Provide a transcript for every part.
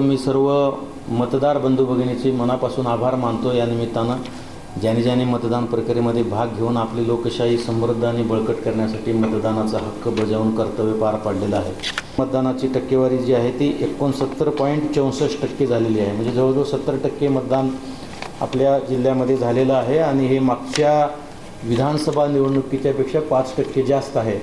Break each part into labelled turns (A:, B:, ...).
A: मी सर्व मतदार बंधू भगिनीचे मनापासून आभार मानतो। या निमित्तानं ज्यांनी मतदान प्रक्रियेमध्ये भाग घेऊन आपली लोकशाही समृद्ध आणि बळकट करण्यासाठी मतदानाचा हक्क बजावून कर्तव्य पार पाडलेलं आहे। मतदानाची टक्केवारी जी आहे ती 69.64% झालेली आहे, म्हणजे जवळजवळ 70% मतदान आपल्या जिल्ह्यामध्ये झालेलं आहे आणि हे मागच्या विधानसभा निवडणुकीच्या पेक्षा 5% जास्त आहे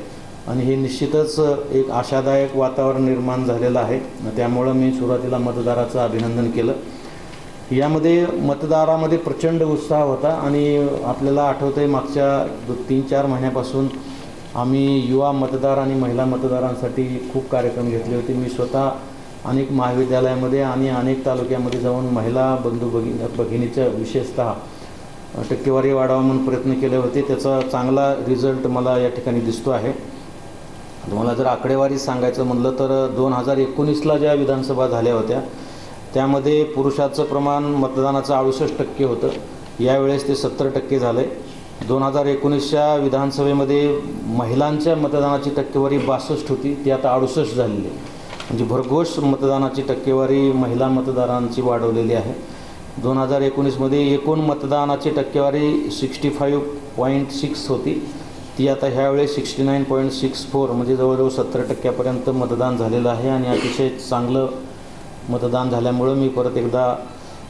A: आणि हे निश्चितच एक आशादायक वातावरण निर्माण झालेलं आहे। त्यामुळे मी सुरुवातीला मतदाराचं अभिनंदन केलं। यामध्ये मतदारामध्ये प्रचंड उत्साह होता आणि आपल्याला आठवतंय मागच्या 3-4 महिन्यापासून आम्ही युवा मतदार आणि महिला मतदारांसाठी खूप कार्यक्रम घेतले होते। मी स्वतः अनेक महाविद्यालयामध्ये आणि अनेक तालुक्यामध्ये जाऊन महिला बंधू भगिनीच्या विशेषतः टक्केवारी वाढवा म्हणून प्रयत्न केले होते। त्याचा चांगला रिझल्ट मला या ठिकाणी दिसतो आहे। तुम्हाला जर आकडेवारी सांगायचं म्हणलं तर 2019ला ज्या विधानसभा झाल्या होत्या त्यामध्ये पुरुषाचं प्रमाण मतदानाचं 68% होतं, यावेळेस ते 70% झालं आहे। 2019च्या विधानसभेमध्ये महिलांच्या मतदानाची टक्केवारी 62 होती, ती आता 68 झालेली आहे, म्हणजे भरघोस मतदानाची टक्केवारी महिला मतदारांची वाढवलेली आहे। 2019मध्ये एकूण मतदानाची टक्केवारी 65.6 होती, ती आता ह्यावेळेस 69.64 म्हणजे जवळजवळ 70% मतदान झालेलं आहे आणि अतिशय चांगलं मतदान झाल्यामुळं मी परत एकदा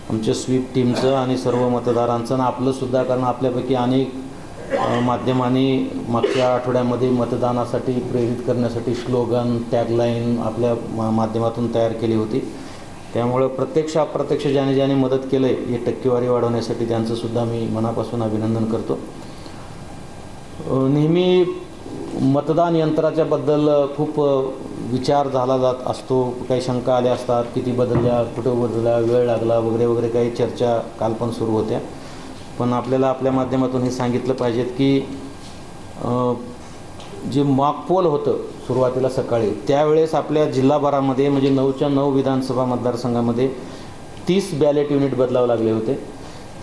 A: आमच्या स्वीप टीमचं आणि सर्व मतदारांचं आणि आपलंसुद्धा, कारण आपल्यापैकी अनेक माध्यमांनी मागच्या आठवड्यामध्ये मतदानासाठी प्रेरित करण्यासाठी स्लोगन टॅगलाईन आपल्या माध्यमातून तयार केली होती। त्यामुळं प्रत्यक्ष अप्रत्यक्ष ज्याने मदत केलं आहे ही टक्केवारी वाढवण्यासाठी त्यांचंसुद्धा मी मनापासून अभिनंदन करतो। नेहमी मतदान यंत्राच्या बद्दल खूप विचार झाला जात असतो, काही शंका आल्या असतात, किती बदलल्या, कुठं बदलल्या, वेळ लागला वगैरे वगैरे काही चर्चा काल पण सुरू होत्या। पण आपल्याला आपल्या माध्यमातून हे सांगितलं पाहिजेत की जे मॉकपोल होतं सुरुवातीला सकाळी त्यावेळेस आपल्या जिल्हाभरामध्ये म्हणजे 9च्या 9 विधानसभा मतदारसंघामध्ये 30 बॅलेट युनिट बदलावं लागले होते,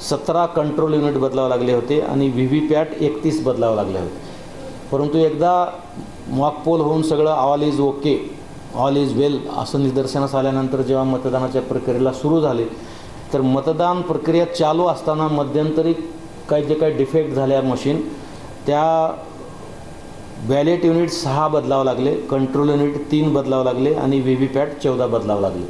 A: 17 कंट्रोल युनिट बदलावं लागले होते आणि व्हीव्हीपॅट 31 बदलावं लागले होते। परंतु एकदा मॉकपोल होऊन सगळं all is okay, all is well असं निदर्शनास आल्यानंतर जेव्हा मतदानाच्या प्रक्रियेला सुरू झाले तर मतदान प्रक्रिया चालू असताना मध्यंतरी जे काही डिफेक्ट झाल्या मशीन त्या बॅलेट युनिट 6 बदलावं लागले, कंट्रोल युनिट 3 बदलावं लागले आणि व्हीव्हीपॅट 14 बदलावं लागले।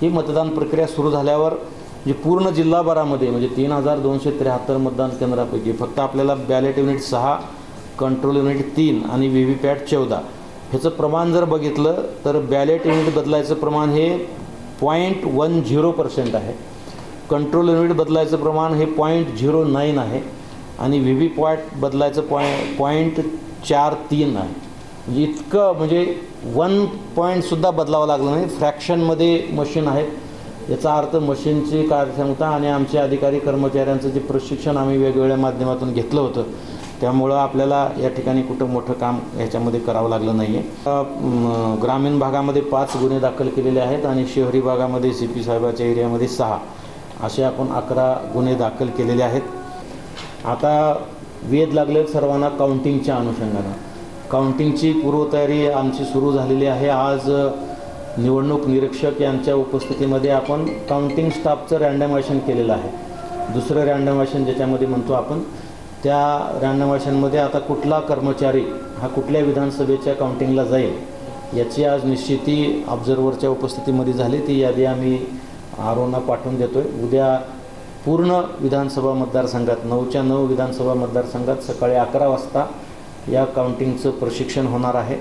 A: ही मतदान प्रक्रिया सुरू झाल्यावर म्हणजे पूर्ण जिल्हाभरामध्ये म्हणजे 3273 मतदान केंद्रापैकी फक्त आपल्याला बॅलेट युनिट 6, कंट्रोल युनिट 3 आणि व्हीव्हीपॅट 14 ह्याचं प्रमाण जर बघितलं तर बॅलेट युनिट बदलायचं प्रमाण हे 0.10% आहे, कंट्रोल युनिट बदलायचं प्रमाण हे 0.09 आहे आणि व्हीव्हीपॅट बदलायचं 0.43 आहे। म्हणजे इतकं म्हणजे 1 पॉईंटसुद्धा बदलावं लागलं नाही, फ्रॅक्शनमध्ये मशीन आहेत। याचा अर्थ मशीनची कार्यक्षमता आणि आमच्या अधिकारी कर्मचाऱ्यांचं जे प्रशिक्षण आम्ही वेगवेगळ्या माध्यमातून घेतलं होतं त्यामुळं आपल्याला या ठिकाणी कुठं मोठं काम ह्याच्यामध्ये करावं लागलं नाही आहे। ग्रामीण भागामध्ये 5 गुन्हे दाखल केलेले आहेत आणि शहरी भागामध्ये CP साहेबाच्या एरियामध्ये 6 असे आपण 11 गुन्हे दाखल केलेले आहेत। आता वेध लागले सर्वांना काउंटिंगच्या अनुषंगानं। काउंटिंगची पूर्वतयारी आमची सुरू झालेली आहे। आज निवडणूक निरीक्षक यांच्या उपस्थितीमध्ये आपण काउंटिंग स्टाफचं रँडमायझेशन केलेलं आहे। दुसरं रँडमायझेशन ज्याच्यामध्ये म्हणतो आपण, त्या रँडमायझेशनमध्ये आता कुठला कर्मचारी हा कुठल्या विधानसभेच्या काउंटिंगला जाईल याची आज निश्चिती ऑब्झर्व्हरच्या उपस्थितीमध्ये झाली। ती यादी आम्ही ROना पाठवून देतो आहे। उद्या पूर्ण विधानसभा मतदारसंघात 9च्या 9 विधानसभा मतदारसंघात सकाळी 11 वाजता या काउंटिंगचं प्रशिक्षण होणार आहे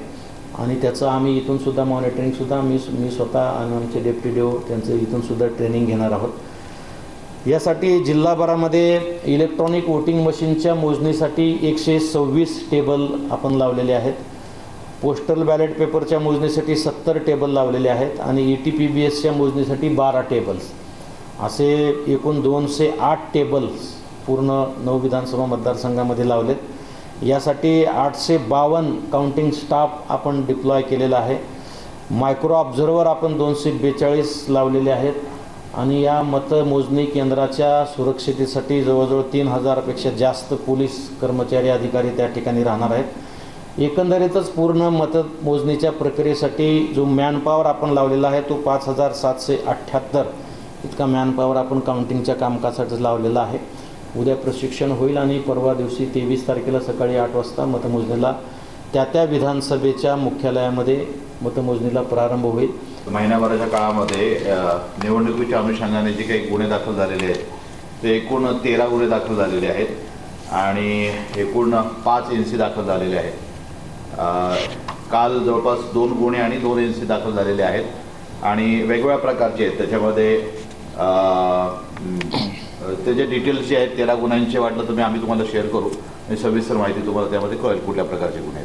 A: आणि त्याचं आम्ही इथूनसुद्धा मॉनिटरिंगसुद्धा मी स्वतः आणि आमचे डेप्युटी DO त्यांचं इथूनसुद्धा ट्रेनिंग घेणार आहोत। यासाठी जिल्हाभरामध्ये इलेक्ट्रॉनिक वोटिंग मशीनच्या मोजणीसाठी 126 टेबल आपण लावलेले आहेत, पोस्टल बॅलेट पेपरच्या मोजणीसाठी 70 टेबल लावलेले आहेत आणि ETPBSच्या मोजणीसाठी 12 टेबल्स, असे एकूण 208 टेबल्स पूर्ण 9 विधानसभा मतदारसंघामध्ये लावलेत। यासाठी 852 काउंटिंग स्टाफ आपण डिप्लॉय केलेला आहे। मायक्रो ऑब्झर्व्हर आपण 242 लावलेले आहेत आणि या मतमोजणी केंद्राच्या सुरक्षितेसाठी जवळजवळ 3000पेक्षा जास्त पोलीस कर्मचारी अधिकारी त्या ठिकाणी राहणार आहेत। एकंदरीतच पूर्ण मतमोजणीच्या प्रक्रियेसाठी जो मॅनपॉवर आपण लावलेला आहे तो 5778 इतका मॅनपॉवर आपण काउंटिंगच्या कामकाजासाठी लावलेला आहे. उद्या प्रशिक्षण होईल आणि परवा दिवशी 23 तारखेला सकाळी 8 वाजता मतमोजणीला त्या विधानसभेच्या मुख्यालयामध्ये मतमोजणीला प्रारंभ होईल.
B: महिन्याभराच्या काळामध्ये निवडणुकीच्या अनुषंगाने जे काही गुन्हे दाखल झालेले आहेत ते एकूण 13 गुन्हे दाखल झालेले आहेत आणि एकूण 5 NC दाखल झालेले आहेत. काल जवळपास 2 गुन्हे आणि 2 NC दाखल झालेले आहेत आणि वेगवेगळ्या प्रकारचे आहेत. त्याच्यामध्ये ते जे डिटेल्स जे आहेत 13 गुन्ह्यांचे वाटलं तर आम्ही तुम्हाला शेअर करू आणि सविस्तर माहिती तुम्हाला त्यामध्ये कळेल कुठल्या प्रकारचे गुन्हे आहेत.